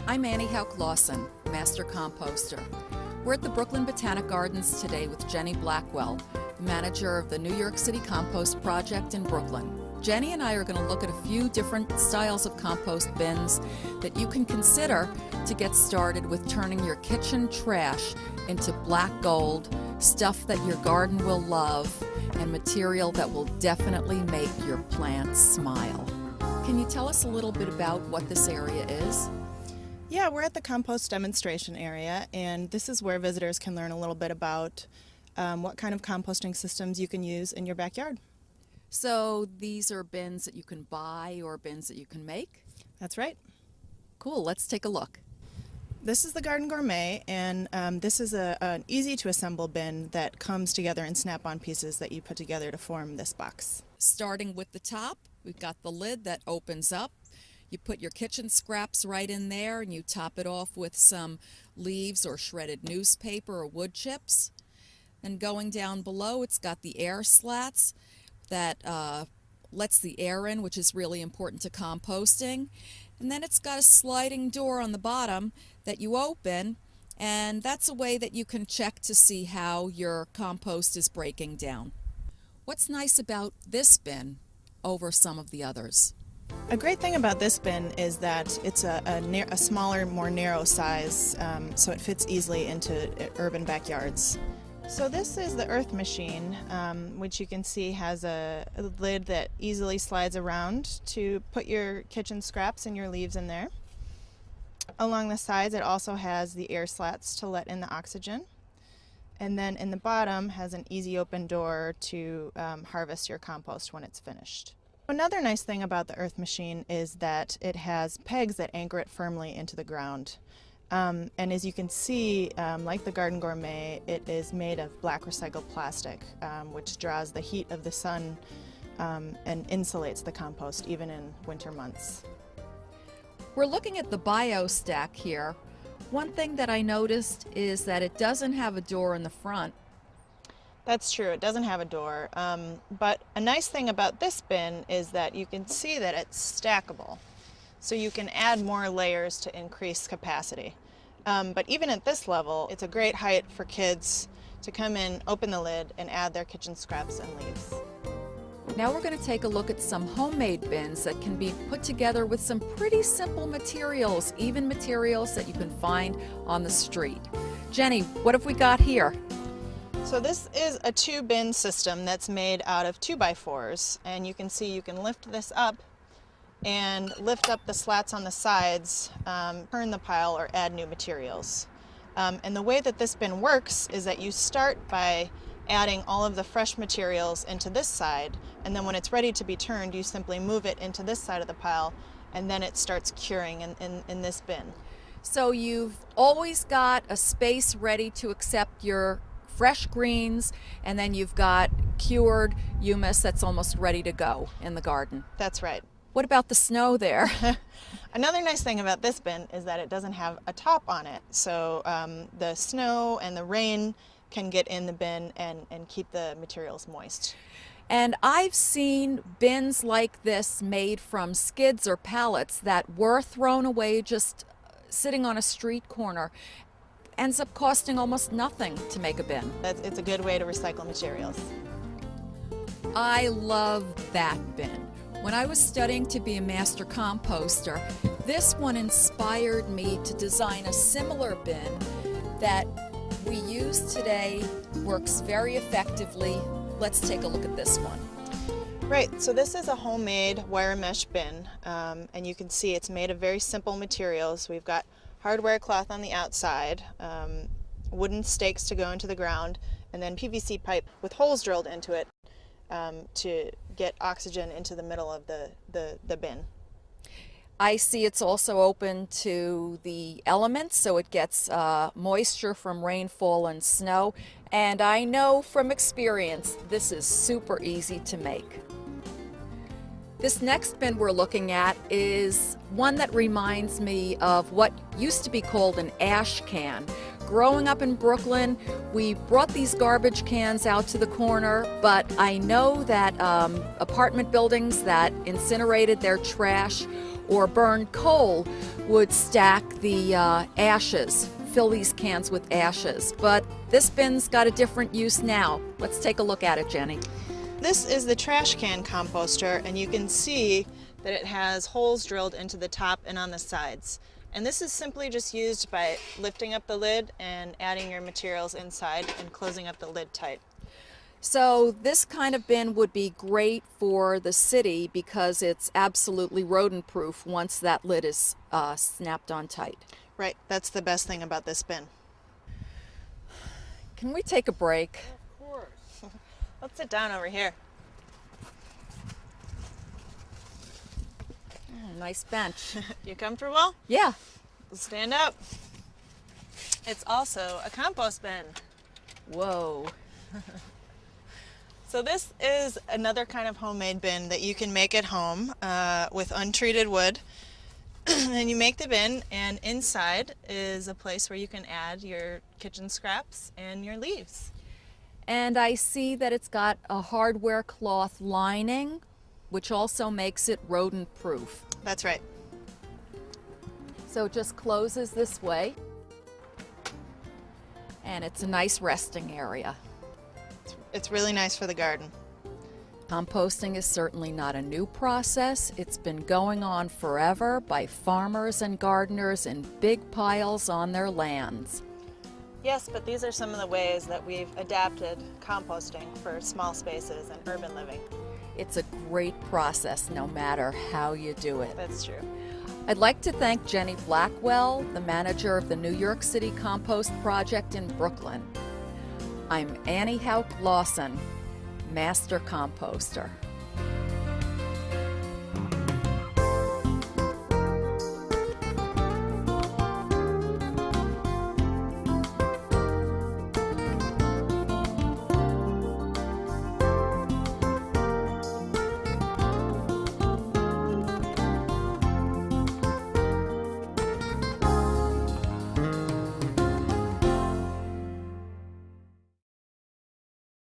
I'm Annie Hauck-Lawson, Master Composter. We're at the Brooklyn Botanical Gardens today with Jenny Blackwell, the manager of the New York City Compost Project in Brooklyn. Jenny and I are going to look at a few different styles of compost bins that you can consider to get started with turning your kitchen trash into black gold, stuff that your garden will love, and material that will definitely make your plants smile. Can you tell us a little bit about what this area is? Yeah, we're at the compost demonstration area, and this is where visitors can learn a little bit about what kind of composting systems you can use in your backyard. So these are bins that you can buy or bins that you can make? That's right. Cool, let's take a look. This is the Garden Gourmet, and this is an easy to assemble bin that comes together in snap-on pieces that you put together to form this box. Starting with the top, we've got the lid that opens up. You put your kitchen scraps right in there and you top it off with some leaves or shredded newspaper or wood chips. And going down below, it's got the air slats that lets the air in, which is really important to composting. And then it's got a sliding door on the bottom that you open, and that's a way that you can check to see how your compost is breaking down. What's nice about this bin over some of the others? A great thing about this bin is that it's a smaller, more narrow size, so it fits easily into urban backyards. So this is the earth machine, which you can see has a lid that easily slides around to put your kitchen scraps and your leaves in there. Along the sides it also has the air slats to let in the oxygen. And then in the bottom has an easy open door to harvest your compost when it's finished. Another nice thing about the earth machine is that it has pegs that anchor it firmly into the ground. And as you can see, like the Garden Gourmet, it is made of black recycled plastic, which draws the heat of the sun and insulates the compost even in winter months. We're looking at the bio stack here. One thing that I noticed is that it doesn't have a door in the front. That's true, it doesn't have a door, but a nice thing about this bin is that you can see that it's stackable. So you can add more layers to increase capacity. But even at this level, it's a great height for kids to come in, open the lid, and add their kitchen scraps and leaves. Now we're going to take a look at some homemade bins that can be put together with some pretty simple materials, even materials that you can find on the street. Jenny, what have we got here? So this is a 2-bin system that's made out of 2x4s, and you can see you can lift this up and lift up the slats on the sides, turn the pile, or add new materials. And the way that this bin works is that you start by adding all of the fresh materials into this side, and then when it's ready to be turned, you simply move it into this side of the pile, and then it starts curing in this bin. So you've always got a space ready to accept your fresh greens, and then you've got cured humus that's almost ready to go in the garden. That's right. What about the snow there? Another nice thing about this bin is that it doesn't have a top on it, so the snow and the rain can get in the bin and keep the materials moist. And I've seen bins like this made from skids or pallets that were thrown away just sitting on a street corner. Ends up costing almost nothing to make a bin. It's a good way to recycle materials. I love that bin. When I was studying to be a master composter, this one inspired me to design a similar bin that we use today, works very effectively. Let's take a look at this one. Right, so this is a homemade wire mesh bin, and you can see it's made of very simple materials. We've got hardware cloth on the outside, wooden stakes to go into the ground, and then PVC pipe with holes drilled into it to get oxygen into the middle of the bin. I see it's also open to the elements, so it gets moisture from rainfall and snow, and I know from experience this is super easy to make. This next bin we're looking at is one that reminds me of what used to be called an ash can. Growing up in Brooklyn, we brought these garbage cans out to the corner, but I know that apartment buildings that incinerated their trash or burned coal would stack the ashes, fill these cans with ashes. But this bin's got a different use now. Let's take a look at it, Jenny. This is the trash can composter, and you can see that it has holes drilled into the top and on the sides. And this is simply just used by lifting up the lid and adding your materials inside and closing up the lid tight. So this kind of bin would be great for the city because it's absolutely rodent proof once that lid is snapped on tight. Right, that's the best thing about this bin. Can we take a break? Of course. Let's sit down over here. Oh, nice bench. You comfortable? Yeah. Stand up. It's also a compost bin. Whoa. So this is another kind of homemade bin that you can make at home with untreated wood. And you make the bin, and inside is a place where you can add your kitchen scraps and your leaves. And I see that it's got a hardware cloth lining, which also makes it rodent proof. That's right. So it just closes this way, and it's a nice resting area. It's really nice for the garden. Composting is certainly not a new process. It's been going on forever by farmers and gardeners in big piles on their lands. Yes, but these are some of the ways that we've adapted composting for small spaces and urban living. It's a great process no matter how you do it. That's true. I'd like to thank Jenny Blackwell, the manager of the New York City Compost Project in Brooklyn. I'm Annie Hauck-Lawson, Master Composter.